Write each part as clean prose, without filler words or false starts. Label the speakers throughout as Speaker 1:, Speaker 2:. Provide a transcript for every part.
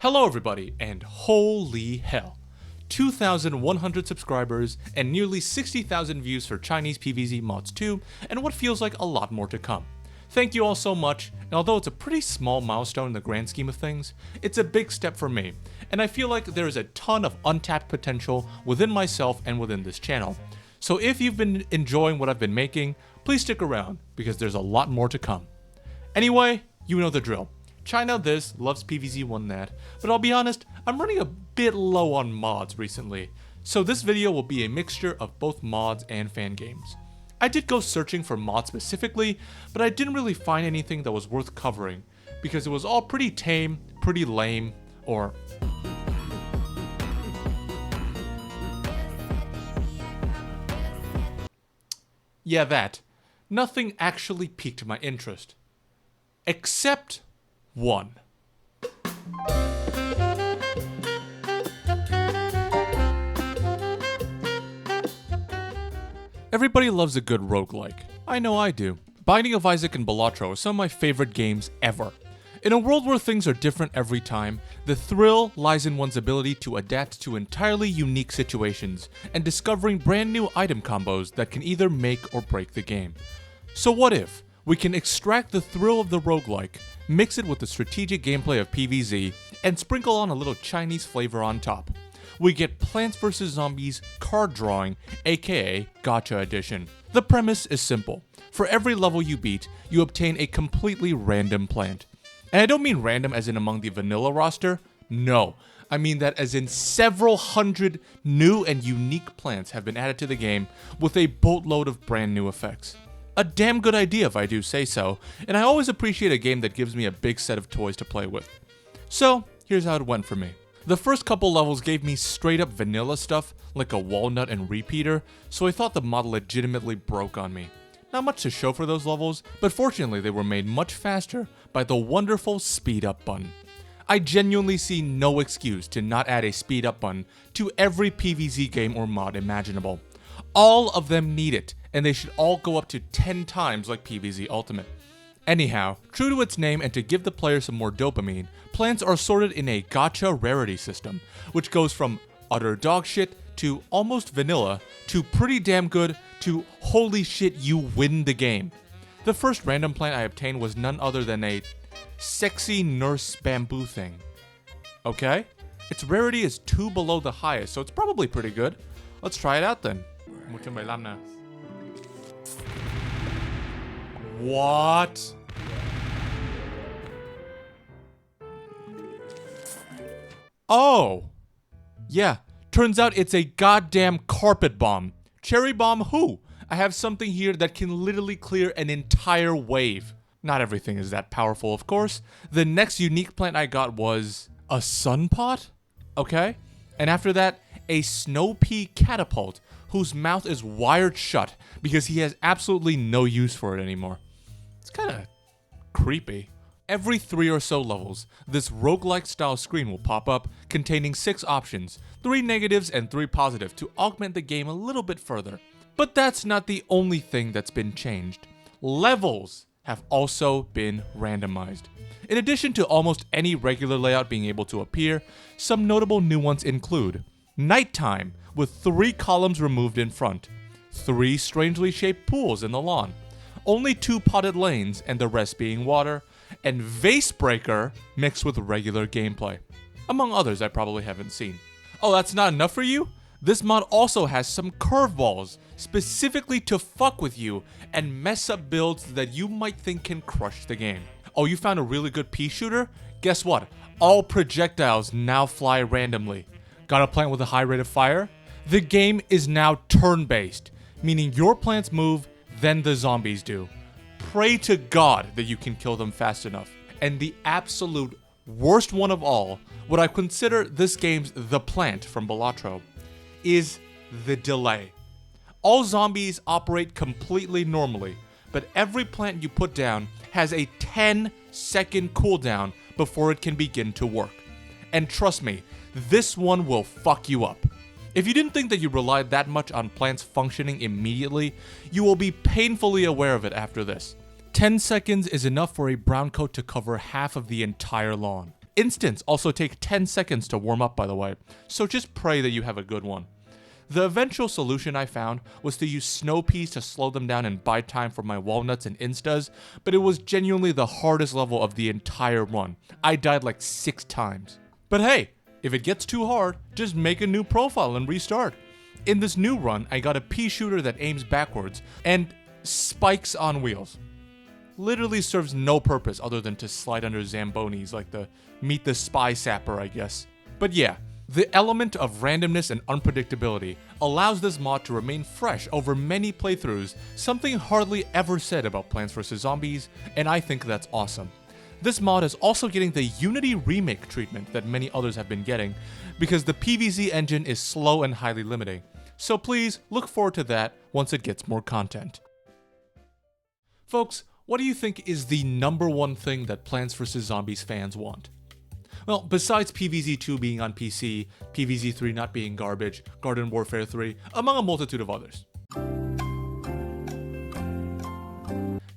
Speaker 1: Hello everybody, and holy hell. 2,100 subscribers and nearly 60,000 views for Chinese PVZ mods 2, and what feels like a lot more to come. Thank you all so much, and although it's a pretty small milestone in the grand scheme of things, it's a big step for me, and I feel like there is a ton of untapped potential within myself and within this channel. So if you've been enjoying what I've been making, please stick around, because there's a lot more to come. Anyway, you know the drill. China this, loves PVZ one that, but I'll be honest, I'm running a bit low on mods recently, so this video will be a mixture of both mods and fan games. I did go searching for mods specifically, but I didn't really find anything that was worth covering, because it was all pretty tame, pretty lame, or... yeah, that. Nothing actually piqued my interest. Except... one. Everybody loves a good roguelike. I know I do. Binding of Isaac and Balatro are some of my favorite games ever. In a world where things are different every time, the thrill lies in one's ability to adapt to entirely unique situations and discovering brand new item combos that can either make or break the game. So what if we can extract the thrill of the roguelike, mix it with the strategic gameplay of PVZ, and sprinkle on a little Chinese flavor on top? We get Plants vs. Zombies card drawing, aka Gacha Edition. The premise is simple. For every level you beat, you obtain a completely random plant. And I don't mean random as in among the vanilla roster, no. I mean that as in several hundred new and unique plants have been added to the game with a boatload of brand new effects. A damn good idea if I do say so, and I always appreciate a game that gives me a big set of toys to play with. So, here's how it went for me. The first couple levels gave me straight up vanilla stuff, like a walnut and repeater, so I thought the mod legitimately broke on me. Not much to show for those levels, but fortunately they were made much faster by the wonderful speed up button. I genuinely see no excuse to not add a speed up button to every PVZ game or mod imaginable. All of them need it, and they should all go up to 10 times like PVZ Ultimate. Anyhow, true to its name and to give the player some more dopamine, plants are sorted in a gacha rarity system, which goes from utter dogshit to almost vanilla to pretty damn good to holy shit you win the game. The first random plant I obtained was none other than a sexy nurse bamboo thing. Okay? Its rarity is 2 below the highest, so it's probably pretty good. Let's try it out then. What? Oh! Yeah, turns out it's a goddamn carpet bomb. Cherry bomb who? I have something here that can literally clear an entire wave. Not everything is that powerful, of course. The next unique plant I got was a sun pot? Okay. And after that, a snow pea catapult whose mouth is wired shut because he has absolutely no use for it anymore. It's kinda creepy. Every 3 or so levels, this roguelike style screen will pop up containing 6 options, 3 negatives and 3 positive to augment the game a little bit further. But that's not the only thing that's been changed. Levels have also been randomized. In addition to almost any regular layout being able to appear, some notable new ones include nighttime with 3 columns removed in front, 3 strangely shaped pools in the lawn, only 2 potted lanes and the rest being water, and vase breaker mixed with regular gameplay. Among others I probably haven't seen. Oh, that's not enough for you? This mod also has some curveballs, specifically to fuck with you and mess up builds that you might think can crush the game. Oh, you found a really good pea shooter? Guess what? All projectiles now fly randomly. Got a plant with a high rate of fire? The game is now turn-based, meaning your plants move, then the zombies do. Pray to God that you can kill them fast enough. And the absolute worst one of all, what I consider this game's the plant from Balatro, is the delay. All zombies operate completely normally, but every plant you put down has a 10-second cooldown before it can begin to work. And trust me, this one will fuck you up. If you didn't think that you relied that much on plants functioning immediately, you will be painfully aware of it after this. 10 seconds is enough for a brown coat to cover half of the entire lawn. Instants also take 10 seconds to warm up, by the way, so just pray that you have a good one. The eventual solution I found was to use snow peas to slow them down and buy time for my walnuts and instas, but it was genuinely the hardest level of the entire run. I died like 6 times. But hey, if it gets too hard, just make a new profile and restart. In this new run, I got a pea shooter that aims backwards and spikes on wheels. Literally serves no purpose other than to slide under Zambonis like the Meet the Spy Sapper, I guess. But yeah, the element of randomness and unpredictability allows this mod to remain fresh over many playthroughs, something hardly ever said about Plants vs. Zombies, and I think that's awesome. This mod is also getting the Unity remake treatment that many others have been getting, because the PVZ engine is slow and highly limiting. So please look forward to that once it gets more content. Folks, what do you think is the #1 thing that Plants vs. Zombies fans want? Well, besides PVZ 2 being on PC, PVZ 3 not being garbage, Garden Warfare 3, among a multitude of others.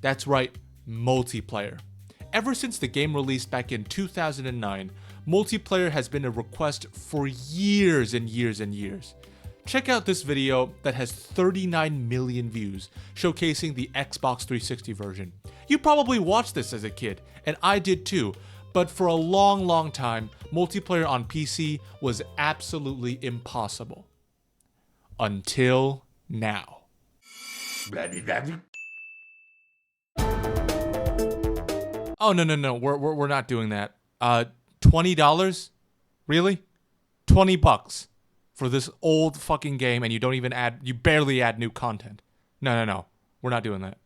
Speaker 1: That's right, multiplayer. Ever since the game released back in 2009, multiplayer has been a request for years and years and years. Check out this video that has 39 million views, showcasing the Xbox 360 version. You probably watched this as a kid, and I did too, but for a long time, multiplayer on PC was absolutely impossible. Until now. Oh, no, we're not doing that. $20? Really? $20 for this old fucking game, and you barely add new content. No, we're not doing that.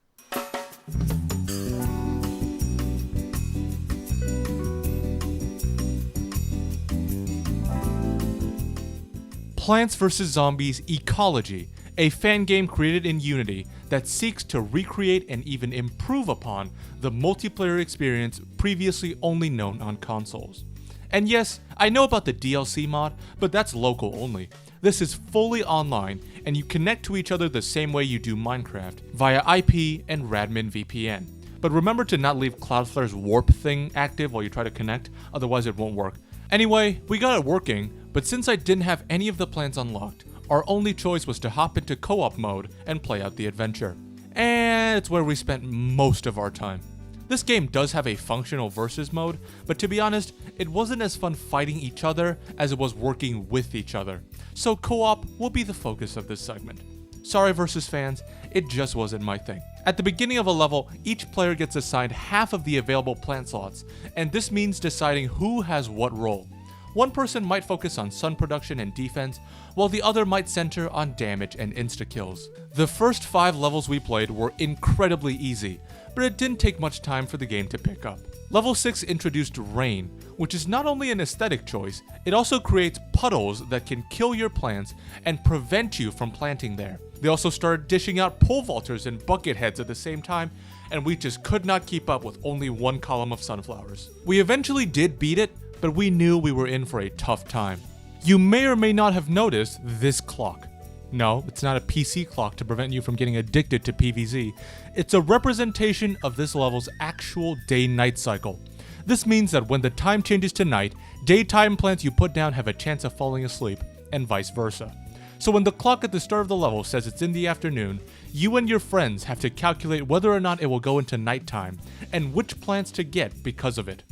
Speaker 1: Plants vs. Zombies Ecology, a fan game created in Unity that seeks to recreate and even improve upon the multiplayer experience previously only known on consoles. And yes, I know about the DLC mod, but that's local only. This is fully online, and you connect to each other the same way you do Minecraft, via IP and Radmin VPN. But remember to not leave Cloudflare's warp thing active while you try to connect, otherwise it won't work. Anyway, we got it working, but since I didn't have any of the plans unlocked, our only choice was to hop into co-op mode and play out the adventure. And it's where we spent most of our time. This game does have a functional versus mode, but to be honest, it wasn't as fun fighting each other as it was working with each other. So co-op will be the focus of this segment. Sorry versus fans, it just wasn't my thing. At the beginning of a level, each player gets assigned half of the available plant slots, and this means deciding who has what role. One person might focus on sun production and defense, while the other might center on damage and insta-kills. The first 5 levels we played were incredibly easy, but it didn't take much time for the game to pick up. Level 6 introduced rain, which is not only an aesthetic choice, it also creates puddles that can kill your plants and prevent you from planting there. They also started dishing out pole vaulters and bucket heads at the same time, and we just could not keep up with only one column of sunflowers. We eventually did beat it, but we knew we were in for a tough time. You may or may not have noticed this clock. No, it's not a PC clock to prevent you from getting addicted to PVZ. It's a representation of this level's actual day-night cycle. This means that when the time changes to night, daytime plants you put down have a chance of falling asleep, and vice versa. So when the clock at the start of the level says it's in the afternoon, you and your friends have to calculate whether or not it will go into nighttime, and which plants to get because of it.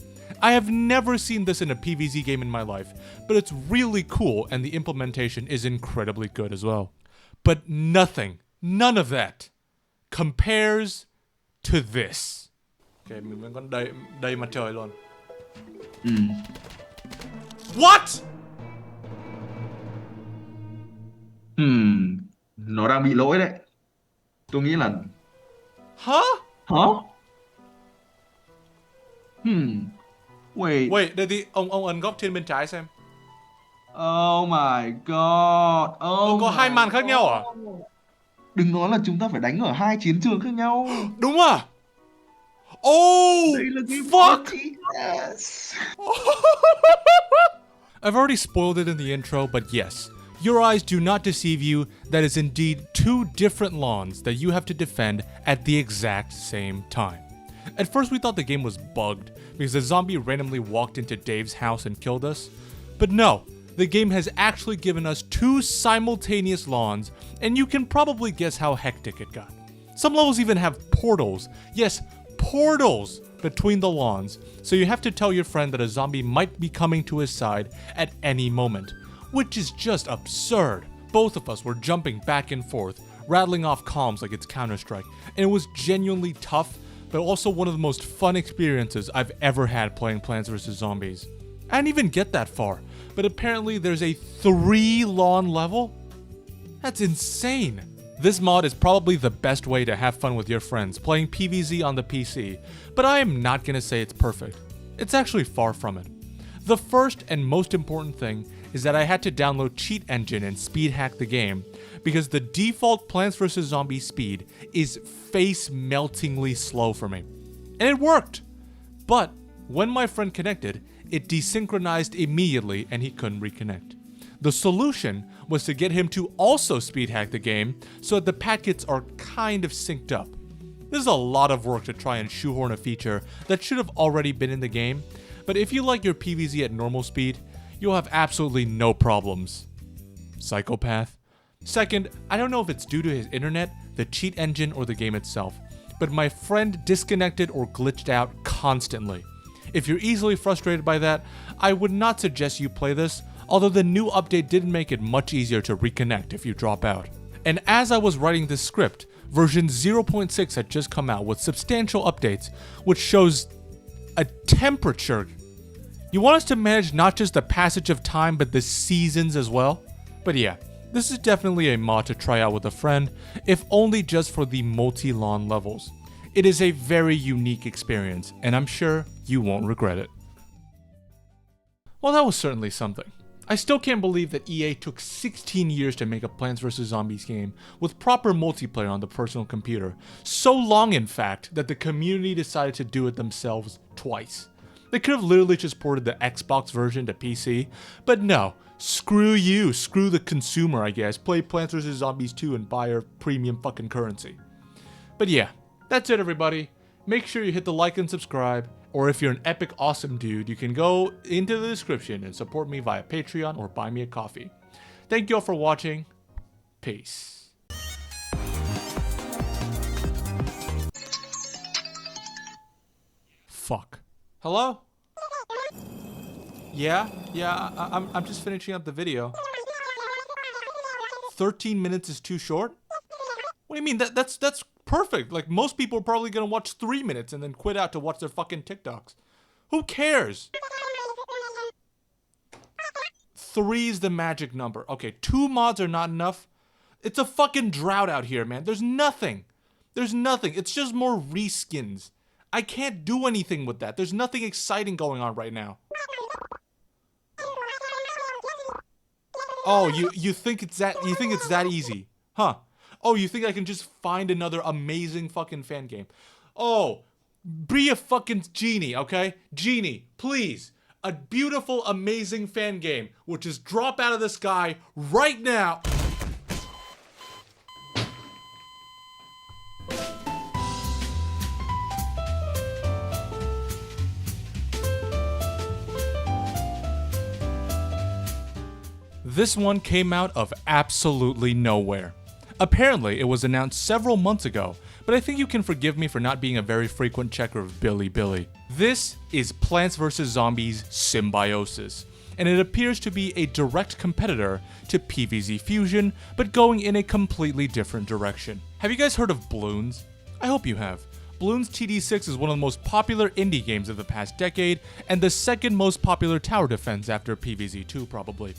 Speaker 1: I have never seen this in a PVZ game in my life, but it's really cool and the implementation is incredibly good as well. But none of that compares to this. Okay, mình vẫn còn đầy mặt trời luôn. What?
Speaker 2: Nó đang bị lỗi đấy. Tôi nghĩ là
Speaker 1: Hả?
Speaker 2: Wait.
Speaker 1: Đây thì ông ấn góc trên bên trái xem.
Speaker 2: Oh my god.
Speaker 1: Có 2 màn khác nhau à?
Speaker 2: Đừng nói là chúng ta phải đánh ở 2 chiến trường khác nhau.
Speaker 1: Đúng à? Oh,
Speaker 2: Đây là cái
Speaker 1: fuck!
Speaker 2: yes.
Speaker 1: I've already spoiled it in the intro, but yes, your eyes do not deceive you. That is indeed 2 different lawns that you have to defend at the exact same time. At first we thought the game was bugged because a zombie randomly walked into Dave's house and killed us. But no, the game has actually given us 2 simultaneous lawns, and you can probably guess how hectic it got. Some levels even have portals. Yes, portals between the lawns, so you have to tell your friend that a zombie might be coming to his side at any moment, which is just absurd. Both of us were jumping back and forth, rattling off comms like it's Counter-Strike, and it was genuinely tough, but also one of the most fun experiences I've ever had playing Plants vs. Zombies. I didn't even get that far, but apparently there's a 3-lawn level? That's insane! This mod is probably the best way to have fun with your friends playing PVZ on the PC, but I am not gonna say it's perfect. It's actually far from it. The first and most important thing is that I had to download Cheat Engine and speed hack the game, because the default Plants vs. Zombies speed is face-meltingly slow for me. And it worked! But when my friend connected, it desynchronized immediately and he couldn't reconnect. The solution was to get him to also speed hack the game so that the packets are kind of synced up. This is a lot of work to try and shoehorn a feature that should have already been in the game, but if you like your PVZ at normal speed, you'll have absolutely no problems. Psychopath. Second, I don't know if it's due to his internet, the cheat engine, or the game itself, but my friend disconnected or glitched out constantly. If you're easily frustrated by that, I would not suggest you play this, although the new update did make it much easier to reconnect if you drop out. And as I was writing this script, version 0.6 had just come out with substantial updates, which shows a temperature. You want us to manage not just the passage of time, but the seasons as well? But yeah, this is definitely a mod to try out with a friend, if only just for the multi-lawn levels. It is a very unique experience, and I'm sure you won't regret it. Well, that was certainly something. I still can't believe that EA took 16 years to make a Plants vs. Zombies game with proper multiplayer on the personal computer. So long, in fact, that the community decided to do it themselves twice. They could have literally just ported the Xbox version to PC, but no. Screw you, screw the consumer, I guess. Play Plants vs. Zombies 2 and buy our premium fucking currency. But yeah, that's it everybody. Make sure you hit the like and subscribe. Or if you're an epic awesome dude, you can go into the description and support me via Patreon or buy me a coffee. Thank you all for watching. Peace. Fuck. Hello? Yeah, I'm just finishing up the video. 13 minutes is too short? What do you mean? That's perfect. Like, most people are probably gonna watch 3 minutes and then quit out to watch their fucking TikToks. Who cares? 3's the magic number. Okay, 2 mods are not enough. It's a fucking drought out here, man. There's nothing. It's just more reskins. I can't do anything with that. There's nothing exciting going on right now. Oh, you think it's that easy? Huh? Oh, you think I can just find another amazing fucking fan game? Oh, be a fucking genie, okay? Genie, please. A beautiful, amazing fan game will just drop out of the sky right now. This one came out of absolutely nowhere. Apparently, it was announced several months ago, but I think you can forgive me for not being a very frequent checker of Billy. This is Plants vs. Zombies Symbiosis, and it appears to be a direct competitor to PVZ Fusion, but going in a completely different direction. Have you guys heard of Bloons? I hope you have. Bloons TD6 is one of the most popular indie games of the past decade, and the second most popular tower defense after PVZ2 probably.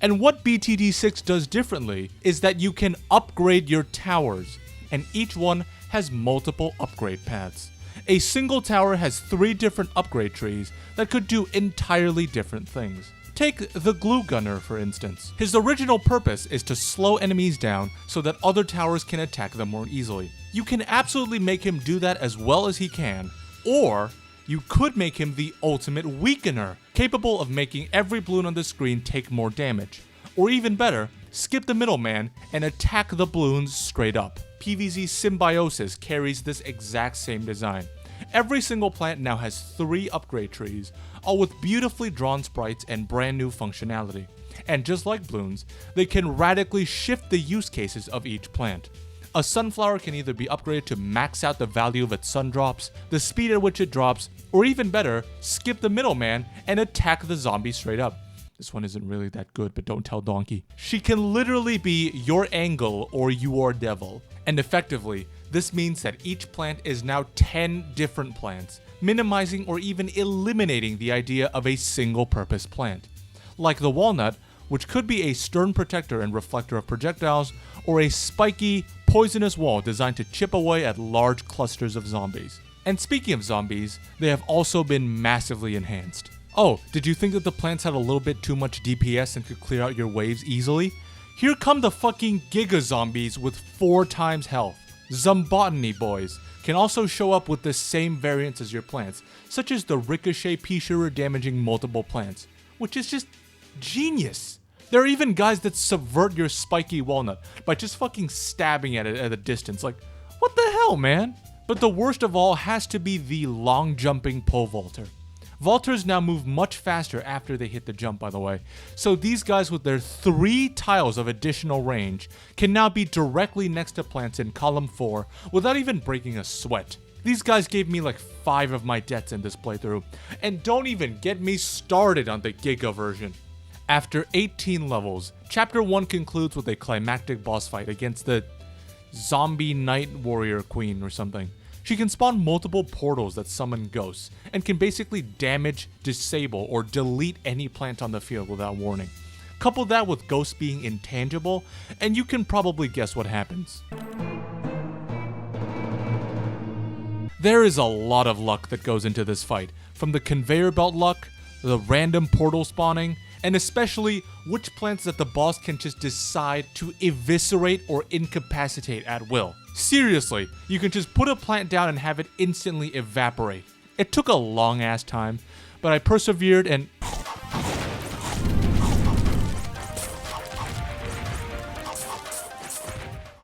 Speaker 1: And what BTD6 does differently is that you can upgrade your towers, and each one has multiple upgrade paths. A single tower has 3 different upgrade trees that could do entirely different things. Take the Glue Gunner, for instance. His original purpose is to slow enemies down so that other towers can attack them more easily. You can absolutely make him do that as well as he can, or you could make him the ultimate weakener, capable of making every balloon on the screen take more damage. Or even better, skip the middleman and attack the balloons straight up. PVZ Symbiosis carries this exact same design. Every single plant now has 3 upgrade trees, all with beautifully drawn sprites and brand new functionality. And just like blooms, they can radically shift the use cases of each plant. A sunflower can either be upgraded to max out the value of its sun drops, the speed at which it drops, or even better, skip the middleman and attack the zombie straight up. This one isn't really that good, but don't tell Donkey. She can literally be your angle or your devil. And effectively, this means that each plant is now 10 different plants, minimizing or even eliminating the idea of a single purpose plant. Like the walnut, which could be a stern protector and reflector of projectiles, or a spiky, poisonous wall designed to chip away at large clusters of zombies. And speaking of zombies, they have also been massively enhanced. Oh, did you think that the plants had a little bit too much DPS and could clear out your waves easily? Here come the fucking Giga Zombies with 4 times health. Zombotany boys can also show up with the same variants as your plants, such as the Ricochet Pishirer damaging multiple plants, which is just genius. There are even guys that subvert your spiky walnut by just fucking stabbing at it at a distance. Like, what the hell, man? But the worst of all has to be the long jumping pole vaulter. Vaulters now move much faster after they hit the jump, by the way. So these guys with their 3 tiles of additional range can now be directly next to plants in column 4 without even breaking a sweat. These guys gave me like 5 of my deaths in this playthrough. And don't even get me started on the Giga version. After 18 levels, Chapter 1 concludes with a climactic boss fight against the Zombie Night Warrior Queen or something. She can spawn multiple portals that summon ghosts, and can basically damage, disable, or delete any plant on the field without warning. Couple that with ghosts being intangible, and you can probably guess what happens. There is a lot of luck that goes into this fight, from the conveyor belt luck, the random portal spawning, and especially which plants that the boss can just decide to eviscerate or incapacitate at will. Seriously, you can just put a plant down and have it instantly evaporate. It took a long ass time, but I persevered and...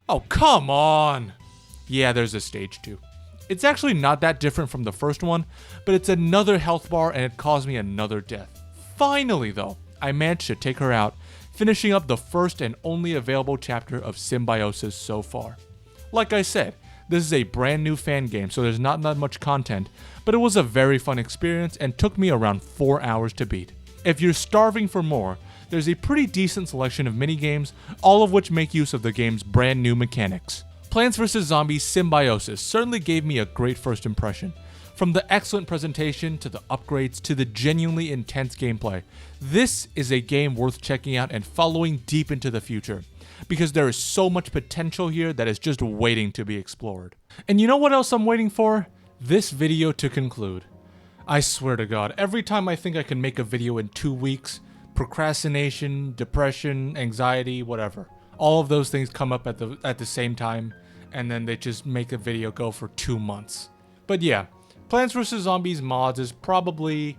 Speaker 1: Oh, come on! Yeah, there's a stage 2. It's actually not that different from the first one, but it's another health bar and it caused me another death. Finally though, I managed to take her out, finishing up the first and only available chapter of Symbiosis so far. Like I said, this is a brand new fan game, so there's not that much content, but it was a very fun experience and took me around 4 hours to beat. If you're starving for more, there's a pretty decent selection of minigames, all of which make use of the game's brand new mechanics. Plants vs. Zombies Symbiosis certainly gave me a great first impression. From the excellent presentation, to the upgrades, to the genuinely intense gameplay, this is a game worth checking out and following deep into the future, because there is so much potential here that is just waiting to be explored. And you know what else I'm waiting for? This video to conclude. I swear to God, every time I think I can make a video in 2 weeks, procrastination, depression, anxiety, whatever, all of those things come up at the same time, and then they just make a video go for 2 months. But yeah, Plants vs. Zombies mods is probably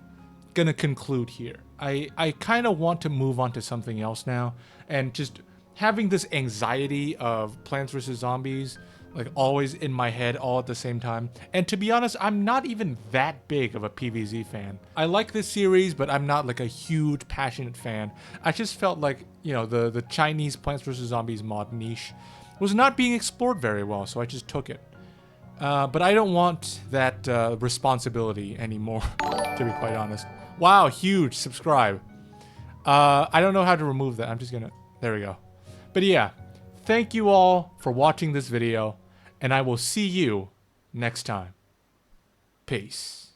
Speaker 1: gonna conclude here. I kind of want to move on to something else now, and just having this anxiety of Plants vs. Zombies like always in my head all at the same time. And to be honest, I'm not even that big of a PVZ fan. I like this series, but I'm not like a huge passionate fan. I just felt like, you know, the Chinese Plants vs. Zombies mod niche was not being explored very well, so I just took it. But I don't want that responsibility anymore, to be quite honest. Wow, huge, subscribe. I don't know how to remove that. I'm just gonna, there we go. But yeah, thank you all for watching this video, and I will see you next time. Peace.